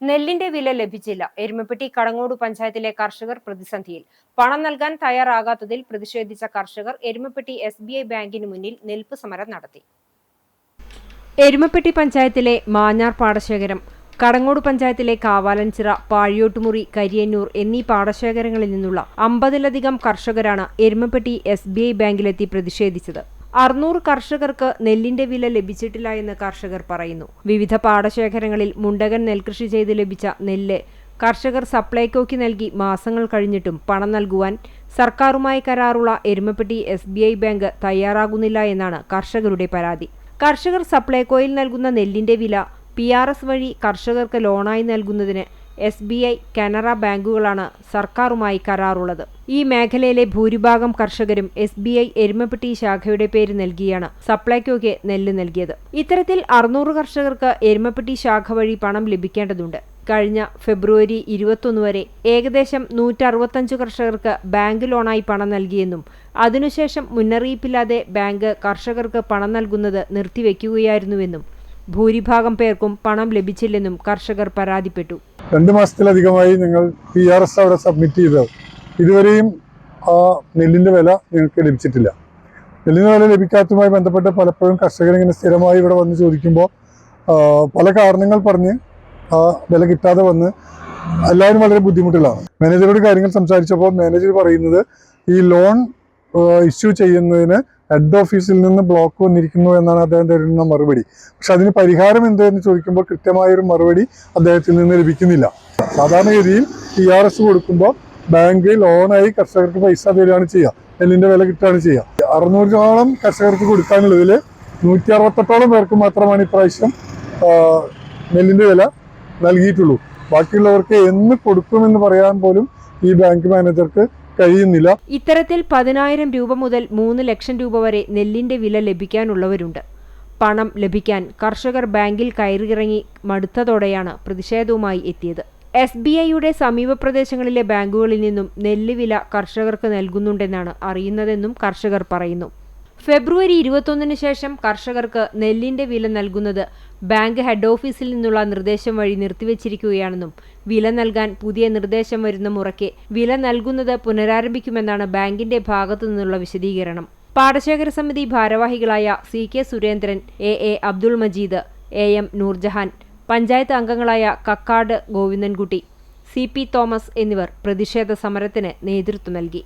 നെല്ലിന്റെ വില ലഭിച്ചില്ല. എരുമപ്പെട്ടി കടങ്ങോട് പഞ്ചായത്തിലെ കർഷകർ പ്രതിസന്ധിയിൽ. പണം നൽകാൻ തയ്യാറാകാത്തതിൽ പ്രതിഷേധിച്ച കർഷകർ എരുമപ്പെട്ടി SBI ബാങ്കിന് മുന്നിൽ നിൽപ്പ് സമരം നടത്തി. എരുമപ്പെട്ടി പഞ്ചായത്തിലെ മാഞ്ഞാർ പാടശേഖരം, കടങ്ങോട് പഞ്ചായത്തിലെ കാവാലൻചിറ, പാഴിയോട്ടുമുറി, കരിയന്നൂർ എന്നീ പാടശേഖരങ്ങളിൽ നിന്നുള്ള 50-ലധികം കർഷകരാണ് എരുമപ്പെട്ടി SBI ബാങ്കിലെത്തി പ്രതിഷേധിച്ചത്. 600 കർഷകർക്ക് നെല്ലിന്റെ വില ലഭിച്ചിട്ടില്ല എന്ന് കർഷകർ പറയുന്നു. വിവിധ പാടശേഖരങ്ങളിൽ മുണ്ടകൻ നെൽകൃഷി ചെയ്ത് ലഭിച്ച നെല്ല് കർഷകർ സപ്ലൈകോയ്ക്ക് നൽകി മാസങ്ങൾ കഴിഞ്ഞിട്ടും പണം നൽകുവാൻ സർക്കാരുമായി കരാറുള്ള എരുമപ്പെട്ടി SBI ബാങ്ക് തയ്യാറാകുന്നില്ല എന്നാണ് കർഷകരുടെ പരാതി. കർഷകർ സപ്ലൈകോയിൽ നൽകുന്ന നെല്ലിന്റെ വില PRS വഴി കർഷകർക്ക് ലോണായി നൽകുന്നതിന് SBI, കാനറ ബാങ്കുകളാണ് സർക്കാരുമായി കരാറുള്ളത്. ഈ മേഖലയിലെ ഭൂരിഭാഗം കർഷകരും SBI എരുമപ്പെട്ടി ശാഖയുടെ പേര് നൽകിയാണ് സപ്ലൈകോയ്ക്ക് നെല്ല് നൽകിയത്. ഇത്തരത്തിൽ 600 കർഷകർക്ക് എരുമപ്പെട്ടി ശാഖ വഴി പണം ലഭിക്കേണ്ടതുണ്ട്. കഴിഞ്ഞ ഫെബ്രുവരി 21 വരെ ഏകദേശം 165 കർഷകർക്ക് ബാങ്ക് ലോണായി പണം നൽകിയെന്നും അതിനുശേഷം മുന്നറിയിപ്പില്ലാതെ ബാങ്ക് കർഷകർക്ക് പണം നൽകുന്നത് നിർത്തിവെക്കുകയായിരുന്നുവെന്നും ഭൂരിഭാഗം പേർക്കും പണം ലഭിച്ചില്ലെന്നും കർഷകർ പരാതിപ്പെട്ടു. 2 മാസത്തിലധികമായി നിങ്ങൾ PRS അവിടെ സബ്മിറ്റ് ചെയ്തത് ഇതുവരെയും ആ നെല്ലിൻ്റെ വില നിങ്ങൾക്ക് ലഭിച്ചിട്ടില്ല. നെല്ലിൻ്റെ വില ലഭിക്കാത്തതുമായി ബന്ധപ്പെട്ട് പലപ്പോഴും കർഷകരിങ്ങനെ സ്ഥിരമായി ഇവിടെ വന്ന് ചോദിക്കുമ്പോൾ പല കാരണങ്ങൾ പറഞ്ഞ് ആ വില കിട്ടാതെ വന്ന് എല്ലാവരും വളരെ ബുദ്ധിമുട്ടിലാണ്. മാനേജറോട് കാര്യങ്ങൾ സംസാരിച്ചപ്പോൾ മാനേജർ പറയുന്നത് ഈ ലോൺ ഇഷ്യൂ ചെയ്യുന്നതിന് ഹെഡ് ഓഫീസിൽ നിന്ന് ബ്ലോക്ക് വന്നിരിക്കുന്നു എന്നാണ് അദ്ദേഹം തരുന്ന മറുപടി. പക്ഷെ അതിന് പരിഹാരം എന്തെന്ന് ചോദിക്കുമ്പോൾ കൃത്യമായൊരു മറുപടി അദ്ദേഹത്തിൽ നിന്ന് ലഭിക്കുന്നില്ല. സാധാരണഗതിയിൽ PRS കൊടുക്കുമ്പോൾ ബാങ്ക് ലോണായി കർഷകർക്ക് പൈസ തരികയാണ് ചെയ്യുക, നെല്ലിൻ്റെ വില കിട്ടുകയാണ് ചെയ്യുക. 600ഓളം കർഷകർക്ക് കൊടുക്കാനുള്ളതിൽ 168ഓളം പേർക്ക് മാത്രമാണ് ഇപ്രാവശ്യം നെല്ലിൻ്റെ വില നൽകിയിട്ടുള്ളൂ. ബാക്കിയുള്ളവർക്ക് എന്ന് കൊടുക്കുമെന്ന് പറയാൻ പോലും ഈ ബാങ്ക് മാനേജർക്ക് കഴിയുന്നില്ല. ഇത്തരത്തിൽ 10,000 രൂപ മുതൽ 3 ലക്ഷം രൂപ വരെ നെല്ലിന്റെ വില ലഭിക്കാനുള്ളവരുണ്ട്. പണം ലഭിക്കാൻ കർഷകർ ബാങ്കിൽ കയറിയിറങ്ങി മടുത്തതോടെയാണ് പ്രതിഷേധവുമായി എത്തിയത്. SBIയുടെ സമീപ പ്രദേശങ്ങളിലെ ബാങ്കുകളിൽ നിന്നും നെല്ല് വില കർഷകർക്ക് നൽകുന്നുണ്ടെന്നാണ് അറിയുന്നതെന്നും കർഷകർ പറയുന്നു. ഫെബ്രുവരി 21 ശേഷം കർഷകർക്ക് നെല്ലിന്റെ വില നൽകുന്നത് ബാങ്ക് ഹെഡ് ഓഫീസിൽ നിന്നുള്ള നിർദ്ദേശം വഴി നിർത്തിവച്ചിരിക്കുകയാണെന്നും വില നൽകാൻ പുതിയ നിർദ്ദേശം വരുന്ന മുറയ്ക്ക് വില നൽകുന്നത് പുനരാരംഭിക്കുമെന്നാണ് ബാങ്കിന്റെ ഭാഗത്തു നിന്നുള്ള വിശദീകരണം. പാടശേഖര സമിതി ഭാരവാഹികളായ CK Surendran, AA Abdul Majeed, AM Nurjahan, panchayat അംഗങ്ങളായ കക്കാട് ഗോവിന്ദൻകുട്ടി, CP തോമസ് എന്നിവർ പ്രതിഷേധ സമരത്തിന് നേതൃത്വം നൽകി.